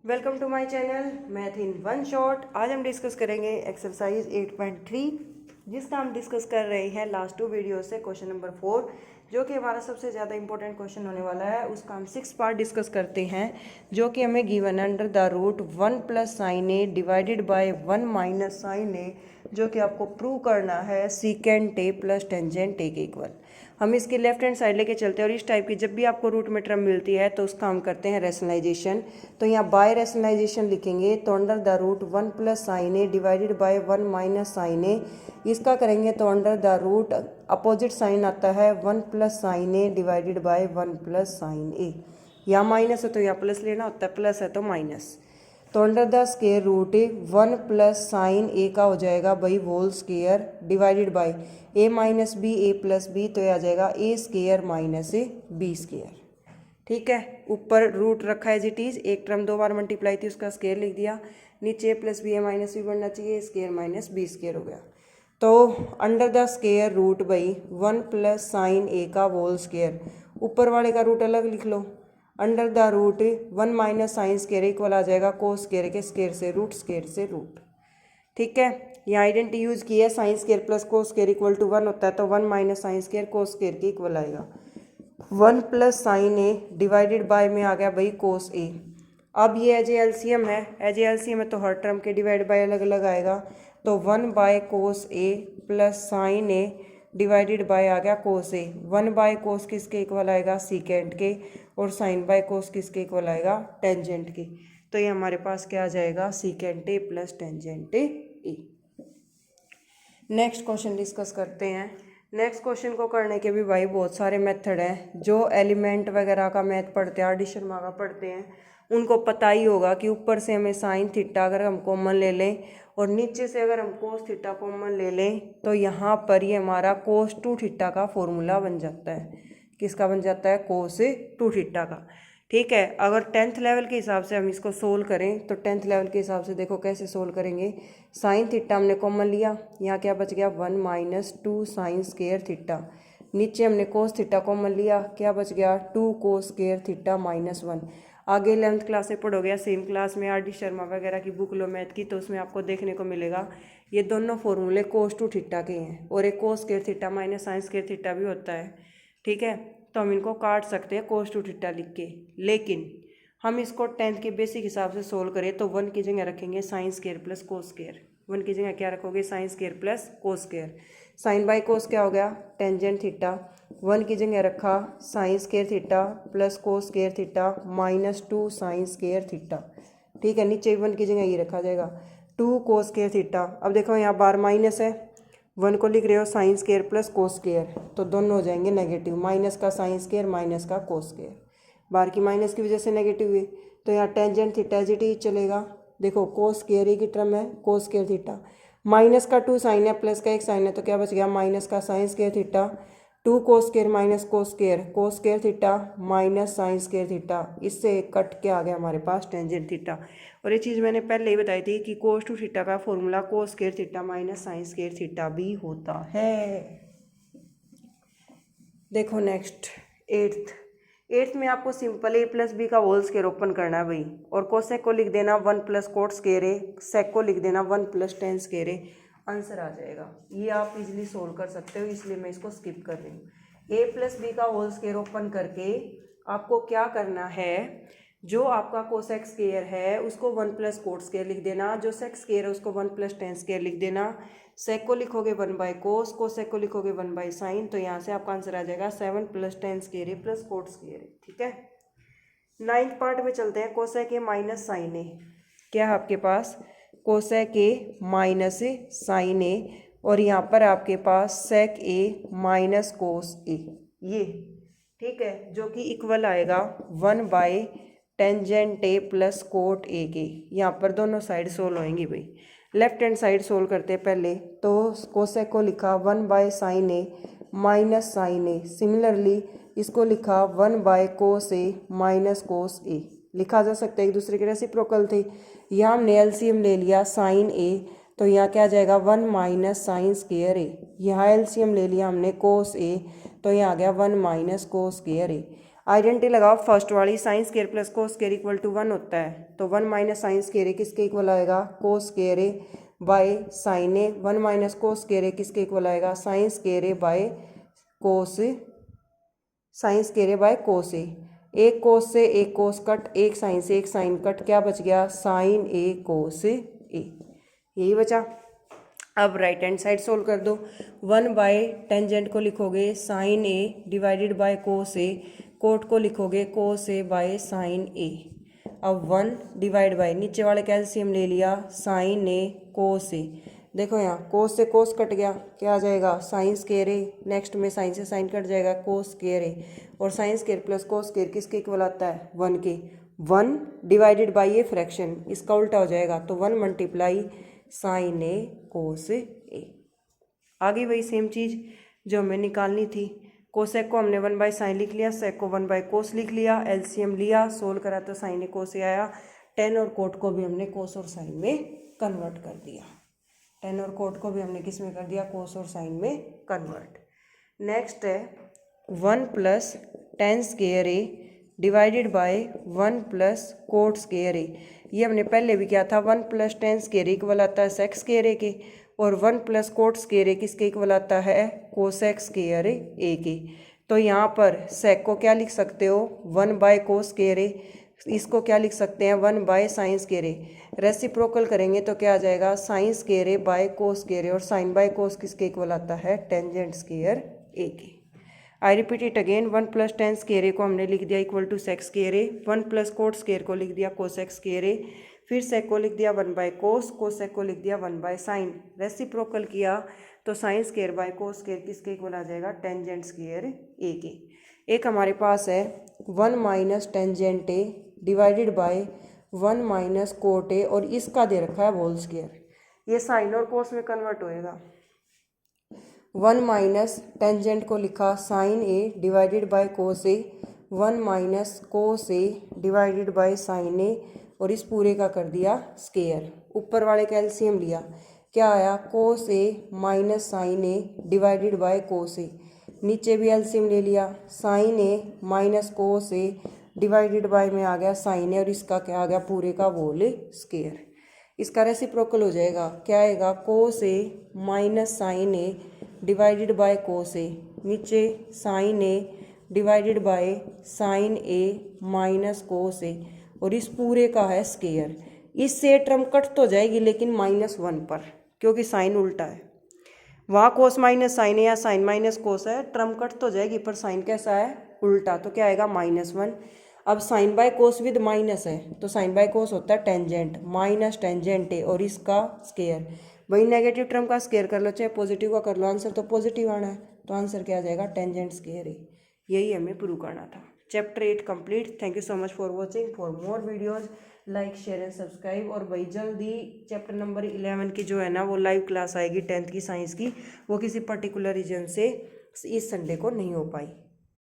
Welcome to my channel math in one shot. आज हम discuss करेंगे एक्सरसाइज 8.3 जिसका हम डिस्कस कर रहे हैं लास्ट 2 वीडियो से क्वेश्चन नंबर 4 जो कि हमारा सबसे ज़्यादा इंपॉर्टेंट क्वेश्चन होने वाला है। उसका हम 6 पार्ट डिस्कस करते हैं जो कि हमें given under the root 1 plus sine A divided by 1 minus sine A, जो कि आपको प्रूव करना है secant A plus tangent A के इक्वल। हम इसके लेफ्ट हैंड साइड लेके चलते हैं और इस टाइप की जब भी आपको रूट में टर्म मिलती है तो उसका हम करते हैं रैशनलाइजेशन। तो यहाँ बाय रैशनलाइजेशन लिखेंगे तो under the root 1 plus sine A divided by 1 minus sine A. इसका करेंगे तो under the root opposite sign आता है 1 plus sine A divided by 1 plus sine A. यहाँ माइनस है तो यहाँ प्लस लेना होता है, प्लस है तो माइनस। तो under the square root 1 plus sine A का हो जाएगा भाई whole square divided by A minus B A plus B, तो ये आ जाएगा A square minus B square. ठीक है, ऊपर रूट रखा है एज इट इज, एक टर्म 2 बार मल्टीप्लाई थी उसका स्केयर लिख दिया, नीचे A plus B A minus B बनना चाहिए, स्केयर माइनस बी स्केयर हो गया। तो अंडर द स्केयर रूट भाई 1 प्लस साइन ए का होल स्केयर, ऊपर वाले का रूट अलग लिख लो, under the root 1 minus sine square equal आ जाएगा कोस स्केयर के स्केयर से रूट, स्केयर से रूट। ठीक है, यहाँ आइडेंटिटी यूज की है, sine square plus cos square equal to 1 होता है तो 1 minus sine square cos square के इक्वल आएगा। 1 plus sine A divided by में आ गया भाई कोस ए। अब ये एज ए एलसीएम है, एज ए एलसीएम है तो हर टर्म के डिवाइड बाय अलग अलग आएगा। तो 1 by cos A plus sine A divided by आ गया कोस ए। 1 बाय कोस किसके इक्वल आएगा, सीकेंट के, और साइन बाय कोस किसके इक्वल आएगा, टेंजेंट के। तो ये हमारे पास क्या आ जाएगा, secant A plus tangent A. Next question discuss करते हैं। नेक्स्ट क्वेश्चन को करने के भी भाई बहुत सारे मेथड हैं। जो एलिमेंट वगैरह का मैथ पढ़ते हैं, आर डी शर्मा का पढ़ते हैं, उनको पता ही होगा कि ऊपर से हमें साइन थीटा अगर हम कॉमन ले लें और नीचे से अगर हम कोस थीटा कॉमन ले लें तो यहाँ पर ये हमारा कोस 2 थीटा का फॉर्मूला बन जाता है। किसका बन जाता है, कोस 2 थीटा का। ठीक है, अगर 10th लेवल के हिसाब से हम इसको सोल्व करें तो 10th लेवल के हिसाब से देखो कैसे सोल्व करेंगे। साइन थीटा हमने कॉमन लिया, यहाँ क्या बच गया 1 माइनस 2 साइन स्केयर थीटा। नीचे हमने कोस थीटा कॉमन लिया, क्या बच गया 2 कोस स्केयर थीटा माइनस 1। आगे 11th क्लास से पढ़ोगे, सेम क्लास में आर डी शर्मा वगैरह की बुक लो मैथ की, तो उसमें आपको देखने को मिलेगा ये दोनों फॉर्मूले कोस 2 थीटा के हैं, और एक कोस square theta minus sine square theta भी होता है। ठीक है, तो हम इनको काट सकते हैं कोस 2 थीटा लिख के। लेकिन हम इसको 10th के बेसिक हिसाब से सोल्व करें तो 1 की जगह रखेंगे sine square plus cos square. 1 की जगह क्या रखोगे, sine square plus cos square. Sine by cos क्या हो गया, टेंजेंट थीटा। 1 की जगह रखा sine square theta plus cos square theta minus 2 sine square theta. ठीक है, नीचे 1 की जगह ये रखा जाएगा 2 कोस स्केयर थीटा। अब देखो यहाँ बार माइनस है, 1 को लिख रहे हो sign square plus cos square, तो दोनों हो जाएंगे नेगेटिव, माइनस का साइन स्केयर माइनस का कोस स्केयर। बार की माइनस की वजह से नेगेटिव हुई, तो यहाँ tangent theta as it is चलेगा। देखो कोस स्केयर ही की टर्म है, कोस स्केयर थीटा, माइनस का 2 साइन है प्लस का 1 साइन है, तो क्या बच गया माइनस का sign square theta, 2 cos square minus cos square theta minus sine square theta. इससे कट के आ गया हमारे पास टेंजेंट थीटा। और ये चीज़ मैंने पहले ही बताई थी कि कोस 2 थीटा का फॉर्मूला कोस square theta minus sine square theta भी होता है। देखो नेक्स्ट 8th में आपको सिंपल ए प्लस बी का होल स्केयर ओपन करना है भाई, और कोसेक को लिख देना 1 प्लस कोट स्केयर ए, सेक को लिख देना 1 प्लस टेन स्केयर ए, आंसर आ जाएगा। ये आप इजीली सोल्व कर सकते हो, इसलिए मैं इसको स्किप कर रही हूँ। ए प्लस बी का होल स्केयर ओपन करके आपको क्या करना है, जो आपका कोसेक स्केयर है उसको 1 प्लस कोट स्केयर लिख देना, जो सेक स्केयर है उसको 1 प्लस टेन स्केयर लिख देना। सेक को लिखोगे 1 बाय कोस, कोसेक को लिखोगे 1 बाय साइन, तो यहाँ से आपका आंसर आ जाएगा 7 प्लस टेन स्केयर ए प्लस कोट स्केयर ए। ठीक है, 9th पार्ट में चलते हैं। कोसेक ए माइनस साइन ए, क्या है आपके पास cosec A minus sine A, और यहाँ पर आपके पास सेक ए माइनस कोस ए, ये ठीक है, जो कि इक्वल आएगा 1 bye tangent A plus cot A के। यहाँ पर दोनों साइड सोल्व होएंगी भाई। लेफ्ट हैंड साइड सोल्व करते हैं पहले, तो कोसेक को लिखा 1 by sine A minus sine A. Similarly इसको लिखा 1 by cos A minus cos ए। लिखा जा सकता है, एक दूसरे के रेसिप्रोकल थे। यहाँ हमने एलसीएम ले लिया साइन ए, तो यहाँ क्या आ जाएगा 1 माइनस साइन स्केयर ए। यहाँ एलसीएम ले लिया हमने कोस ए, तो यहाँ आ गया 1 minus cos square A. Identity लगाओ फर्स्ट वाली, sine square plus cos square equal to 1 होता है, तो 1 माइनस साइन स्केयर ए किसके इक्वल आएगा, cos square A by sine A. 1 minus cos square A किसके इक्वल आएगा, sine square A by cos, sine square A by cos A. एक cos से एक कोस कट, एक साइन से एक साइन कट, क्या बच गया, साइन ए कोस ए, यही बचा। अब राइट हैंड साइड सोल्व कर दो। 1 बाय टेंजेंट को लिखोगे sine A divided by cos A, cot को लिखोगे कोस ए बाय साइन ए। अब 1 डिवाइड बाय नीचे वाले का एलसीएम ले लिया, साइन ए कोस ए। देखो यहाँ कोस से कोस कट गया, क्या आ जाएगा, साइन स्केयर ए। नेक्स्ट में साइन से साइन कट जाएगा, कोस स्केयर ए। और sign square plus cos square किसके इक्वल आता है, 1 के। 1 डिवाइडेड बाय ये फ्रैक्शन, इसका उल्टा हो जाएगा, तो 1 मल्टीप्लाई साइन ए कोस ए। आगे वही सेम चीज़ जो हमें निकालनी थी। कोसेक को हमने 1 बाय साइन लिख लिया, सेक को 1 बाय कोस लिख लिया, एलसीएम लिया, सोल्व करा तो साइन ए कोस ए आया। टेन और कोट को भी हमने कोस और साइन में कन्वर्ट कर दिया। टेन और कोट को भी हमने किस में कर दिया, कोस और साइन में कन्वर्ट। नेक्स्ट है 1 plus tan square A divided by 1 plus cot square A. ये हमने पहले भी किया था। 1 plus tan square A equal आता है सेक स्केयर ए के, और 1 प्लस कोट स्केयर ए किसके इक्वल आता है, कोसेक स्केयर ए के। तो यहाँ पर सेक को क्या लिख सकते हो, 1 बाय कोस स्केयर ए, इसको क्या लिख सकते हैं, 1 by sine square A. Reciprocal करेंगे तो क्या आ जाएगा, sine square A by cos square A, और साइन बाय कोस किसके इक्वल आता है, टेंजेंट स्केयर ए के। I repeat it again, 1 plus tan square A को हमने लिख दिया equal to sec square A, 1 plus cot square को लिख दिया कोसेक स्केयर ए, फिर सेक को लिख दिया 1 बाय कोस, कोसेक को लिख दिया 1 बाय साइन। रेसिप्रोकल किया तो sine square by cos square किसके इक्वल आ जाएगा, टेंजेंट स्केयर ए के। एक हमारे पास है 1 minus tangent A divided by 1 minus cot A, और इसका दे रखा है होल स्केयर। ये साइन और कोस में कन्वर्ट होएगा। 1 माइनस टेंजेंट को लिखा sine A divided by cos A, 1 minus cos A divided by sine A, और इस पूरे का कर दिया स्केयर। ऊपर वाले का एलसीएम लिया, क्या आया, cos A minus sine A divided by cos A. नीचे भी एलसीएम ले लिया, sine A minus cos A divided by में आ गया साइन ए, और इसका क्या आ गया, पूरे का होल स्केयर। इसका रेसिप्रोकल हो जाएगा, क्या आएगा, cos A minus sine A divided by cos A, नीचे sine A divided by sine A minus cos A, और इस पूरे का है स्केयर। इससे टर्म कट तो जाएगी लेकिन -1 पर, क्योंकि साइन उल्टा है। वहाँ कोस माइनस साइन है या साइन माइनस कोस है, टर्म कट तो जाएगी पर साइन कैसा है, उल्टा, तो क्या आएगा, -1। अब sine by cos with minus है, तो साइन बाय कोस होता है टेंजेंट, माइनस टेंजेंट है, और इसका स्केयर। वही नेगेटिव टर्म का स्केयर कर लो चाहे पॉजिटिव का कर लो, आंसर तो पॉजिटिव आना है, तो आंसर क्या आ जाएगा, टेंजेंट स्केयर है। यही हमें प्रूव करना था। Chapter 8 complete. Thank you so much for watching. For more videos like share and subscribe. और भाई जल्दी चैप्टर नंबर 11 की जो है ना वो लाइव क्लास आएगी 10th की साइंस की, वो किसी पर्टिकुलर रीजन से इस संडे को नहीं हो पाई।